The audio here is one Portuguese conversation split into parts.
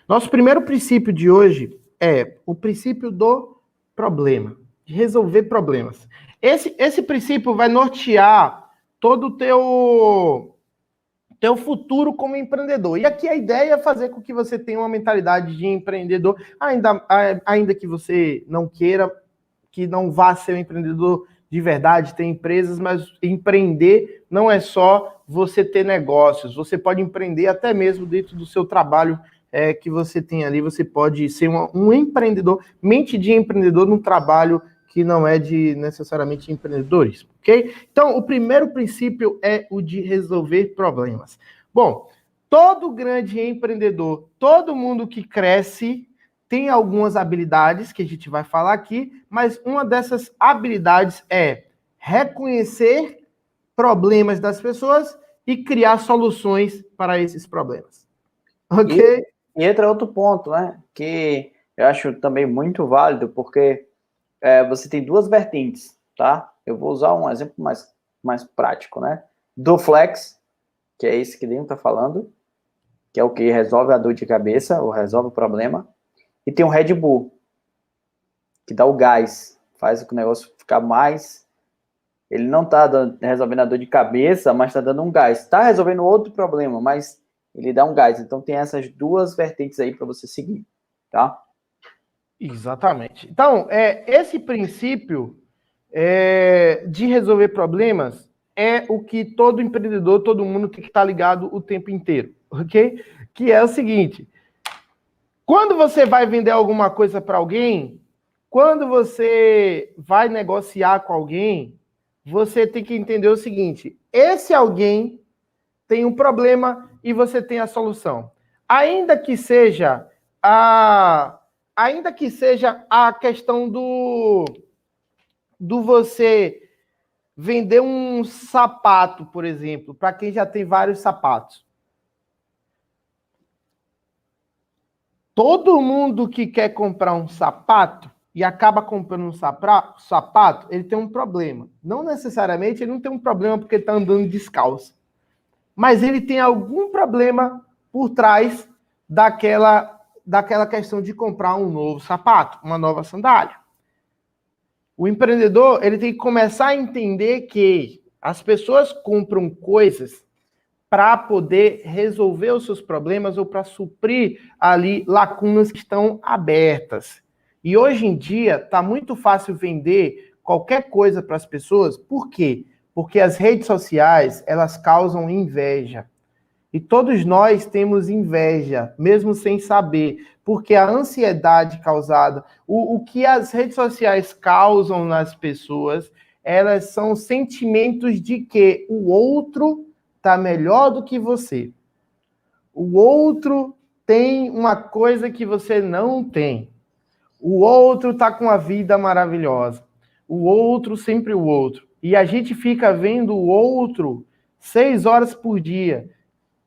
Nosso primeiro princípio de hoje é o princípio do problema, de resolver problemas. Esse princípio vai nortear todo o teu futuro como empreendedor. E aqui a ideia é fazer com que você tenha uma mentalidade de empreendedor, ainda que você não queira, que não vá ser um empreendedor de verdade, tem empresas, mas empreender não é só você ter negócios, você pode empreender até mesmo dentro do seu trabalho que você tem ali, você pode ser um empreendedor, mente de empreendedor num trabalho que não é de necessariamente empreendedores, ok? Então, o primeiro princípio é o de resolver problemas. Bom, todo grande empreendedor, todo mundo que cresce, tem algumas habilidades que a gente vai falar aqui, mas uma dessas habilidades é reconhecer problemas das pessoas e criar soluções para esses problemas. Ok? E entra outro ponto, né? Que eu acho também muito válido, porque você tem duas vertentes, tá? Eu vou usar um exemplo mais prático, né? Do Flex, que é esse que o Dinho tá falando, que é o que resolve a dor de cabeça, ou resolve o problema. E tem o Red Bull, que dá o gás, faz o negócio ficar mais... Ele não tá resolvendo a dor de cabeça, mas tá dando um gás. Tá resolvendo outro problema, mas ele dá um gás. Então tem essas duas vertentes aí para você seguir, tá? Exatamente. Então, esse princípio de resolver problemas é o que todo empreendedor, todo mundo tem que estar ligado o tempo inteiro, ok? Que é o seguinte: quando você vai vender alguma coisa para alguém, quando você vai negociar com alguém, você tem que entender o seguinte: esse alguém tem um problema e você tem a solução. Ainda que seja a questão do você vender um sapato, por exemplo, para quem já tem vários sapatos. Todo mundo que quer comprar um sapato e acaba comprando um sapato, ele tem um problema. Não necessariamente ele não tem um problema porque está andando descalço, mas ele tem algum problema por trás daquela questão de comprar um novo sapato, uma nova sandália. O empreendedor, ele tem que começar a entender que as pessoas compram coisas para poder resolver os seus problemas ou para suprir ali lacunas que estão abertas. E hoje em dia está muito fácil vender qualquer coisa para as pessoas. Por quê? Porque as redes sociais, elas causam inveja. E todos nós temos inveja, mesmo sem saber, porque a ansiedade causada, o que as redes sociais causam nas pessoas, elas são sentimentos de que o outro está melhor do que você. O outro tem uma coisa que você não tem. O outro está com a vida maravilhosa. O outro, sempre o outro. E a gente fica vendo o outro 6 horas por dia.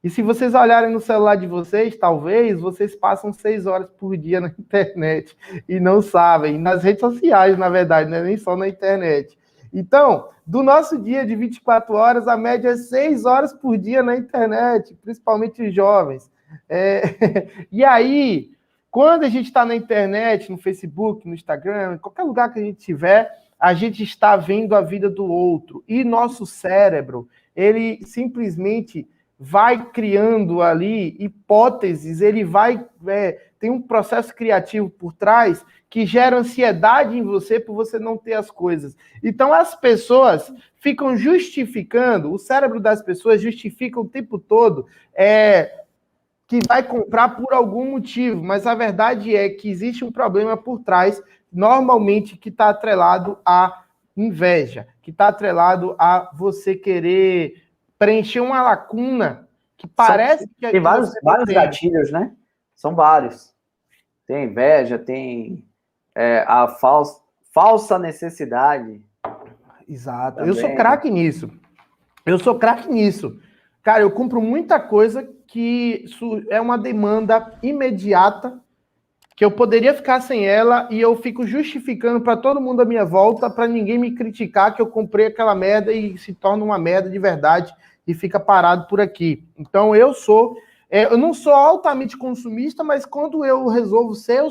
E se vocês olharem no celular de vocês, talvez vocês passam 6 horas por dia na internet e não sabem. Nas redes sociais, na verdade, né? Nem só na internet. Então, do nosso dia de 24 horas, a média é 6 horas por dia na internet, principalmente os jovens. E aí, quando a gente está na internet, no Facebook, no Instagram, em qualquer lugar que a gente tiver, a gente está vendo a vida do outro. E nosso cérebro, ele simplesmente vai criando ali hipóteses, ele vai... tem um processo criativo por trás que gera ansiedade em você por você não ter as coisas. Então as pessoas ficam justificando, o cérebro das pessoas justifica o tempo todo que vai comprar por algum motivo, mas a verdade é que existe um problema por trás, normalmente que está atrelado à inveja, que está atrelado a você querer preencher uma lacuna que parece que tem vários tem. gatilhos, né? São vários. Tem inveja, tem a falsa necessidade. Exato. Também. Eu sou craque nisso. Cara, eu compro muita coisa que é uma demanda imediata, que eu poderia ficar sem ela e eu fico justificando para todo mundo à minha volta, para ninguém me criticar que eu comprei aquela merda e se torna uma merda de verdade e fica parado por aqui. Então eu sou Eu não sou altamente consumista, mas quando eu resolvo ser,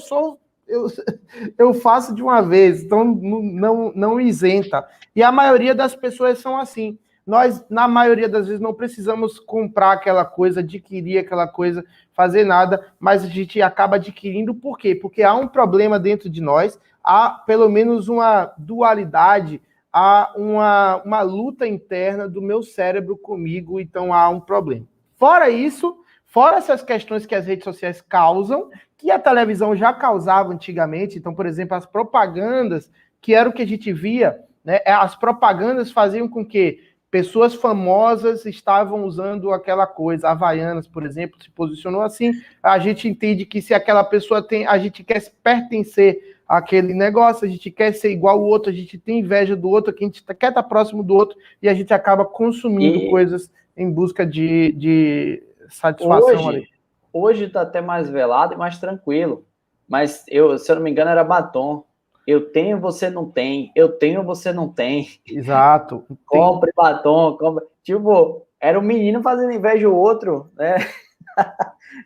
eu faço de uma vez, então não isenta. E a maioria das pessoas são assim. Nós, na maioria das vezes, não precisamos comprar aquela coisa, adquirir aquela coisa, fazer nada, mas a gente acaba adquirindo por quê? Porque há um problema dentro de nós, há pelo menos uma dualidade, há uma luta interna do meu cérebro comigo, então há um problema. Fora isso, fora essas questões que as redes sociais causam, que a televisão já causava antigamente, então, por exemplo, as propagandas, que era o que a gente via, né? As propagandas faziam com que pessoas famosas estavam usando aquela coisa. A Havaianas, por exemplo, se posicionou assim. A gente entende que se aquela pessoa tem, a gente quer pertencer àquele negócio, a gente quer ser igual ao outro, a gente tem inveja do outro, que a gente quer estar próximo do outro, e a gente acaba consumindo coisas em busca de satisfação ali. Hoje está até mais velado e mais tranquilo. Mas se eu não me engano, era batom. Eu tenho, você não tem. Eu tenho, você não tem. Exato. Compre batom, compre. Tipo, era um menino fazendo inveja ao outro, né?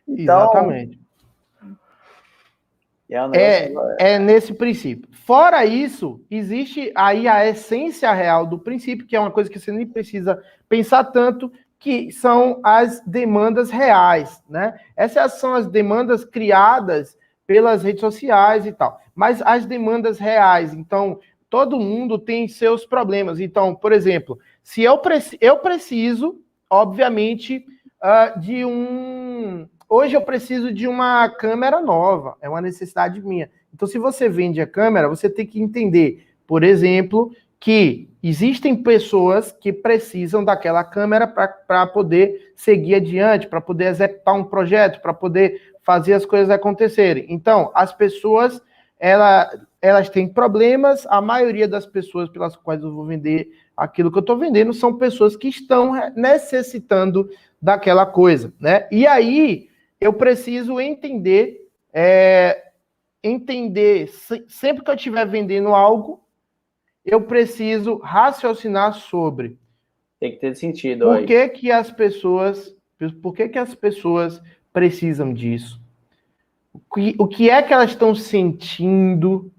Então, exatamente. É nesse princípio. Fora isso, existe aí a essência real do princípio, que é uma coisa que você nem precisa pensar tanto, que são as demandas reais, né? Essas são as demandas criadas pelas redes sociais e tal. Mas as demandas reais, então, todo mundo tem seus problemas. Então, por exemplo, se eu preciso, obviamente, de um... Hoje eu preciso de uma câmera nova, é uma necessidade minha. Então, se você vende a câmera, você tem que entender, por exemplo, que existem pessoas que precisam daquela câmera para poder seguir adiante, para poder executar um projeto, para poder fazer as coisas acontecerem. Então, as pessoas, elas têm problemas, a maioria das pessoas pelas quais eu vou vender aquilo que eu estou vendendo são pessoas que estão necessitando daquela coisa, né? E aí, eu preciso entender, sempre que eu estiver vendendo algo, eu preciso raciocinar sobre. Tem que ter sentido. Por que as pessoas precisam disso? O que é que elas estão sentindo?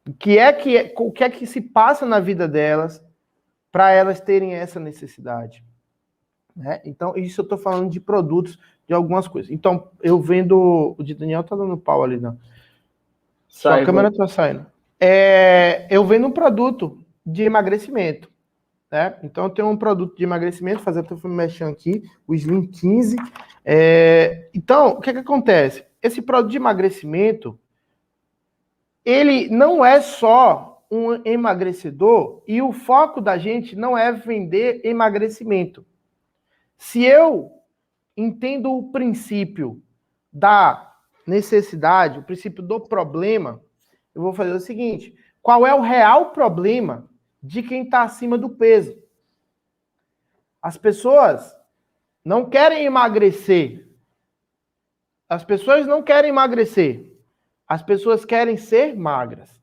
O que é que se passa na vida delas para elas terem essa necessidade? Né? Então, isso eu estou falando de produtos, de algumas coisas. Então, eu vendo... O de Daniel tá dando pau ali, não. Sua câmera tá saindo. Eu vendo um produto de emagrecimento. Né? Então, eu tenho um produto de emagrecimento, fazer até eu mexer aqui, o Slim 15. Então, o que acontece? Esse produto de emagrecimento, ele não é só um emagrecedor, e o foco da gente não é vender emagrecimento. Se eu entendo o princípio da necessidade, o princípio do problema, eu vou fazer o seguinte: qual é o real problema de quem está acima do peso? As pessoas não querem emagrecer. As pessoas não querem emagrecer. As pessoas querem ser magras.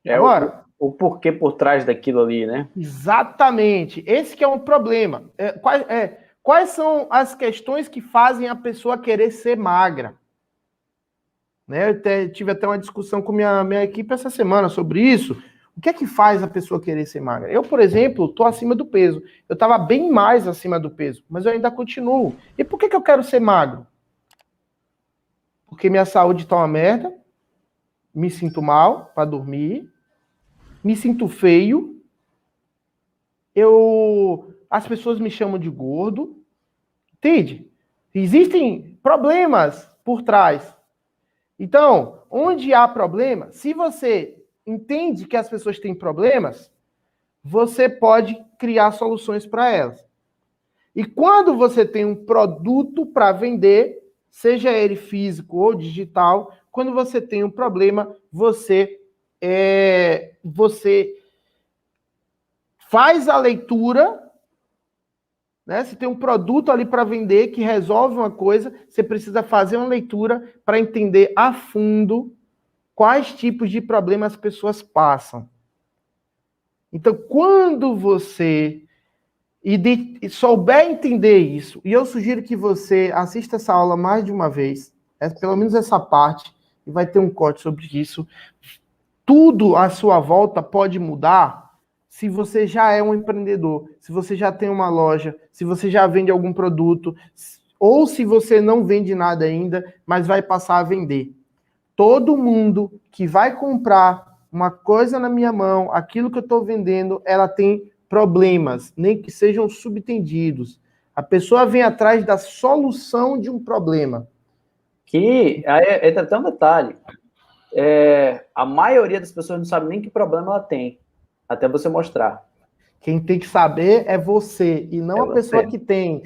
Agora, o porquê por trás daquilo ali, né? Exatamente. Esse que é um problema. Quais são as questões que fazem a pessoa querer ser magra? Né? Eu tive até uma discussão com minha equipe essa semana sobre isso. O que é que faz a pessoa querer ser magra? Eu, por exemplo, estou acima do peso. Eu estava bem mais acima do peso, mas eu ainda continuo. E por que eu quero ser magro? Porque minha saúde está uma merda, me sinto mal para dormir, me sinto feio, as pessoas me chamam de gordo, entende? Existem problemas por trás. Então, onde há problema, se você entende que as pessoas têm problemas, você pode criar soluções para elas. E quando você tem um produto para vender, seja ele físico ou digital, quando você tem um problema, você faz a leitura, né? Se tem um produto ali para vender que resolve uma coisa, você precisa fazer uma leitura para entender a fundo quais tipos de problemas as pessoas passam. Então, quando você e souber entender isso, e eu sugiro que você assista essa aula mais de uma vez, pelo menos essa parte, e vai ter um corte sobre isso. Tudo à sua volta pode mudar se você já é um empreendedor, se você já tem uma loja, se você já vende algum produto, ou se você não vende nada ainda, mas vai passar a vender. Todo mundo que vai comprar uma coisa na minha mão, aquilo que eu estou vendendo, ela tem problemas, nem que sejam subtendidos. A pessoa vem atrás da solução de um problema. Que aí entra até um detalhe. A maioria das pessoas não sabe nem que problema ela tem, até você mostrar. Quem tem que saber é você, e não a pessoa que tem.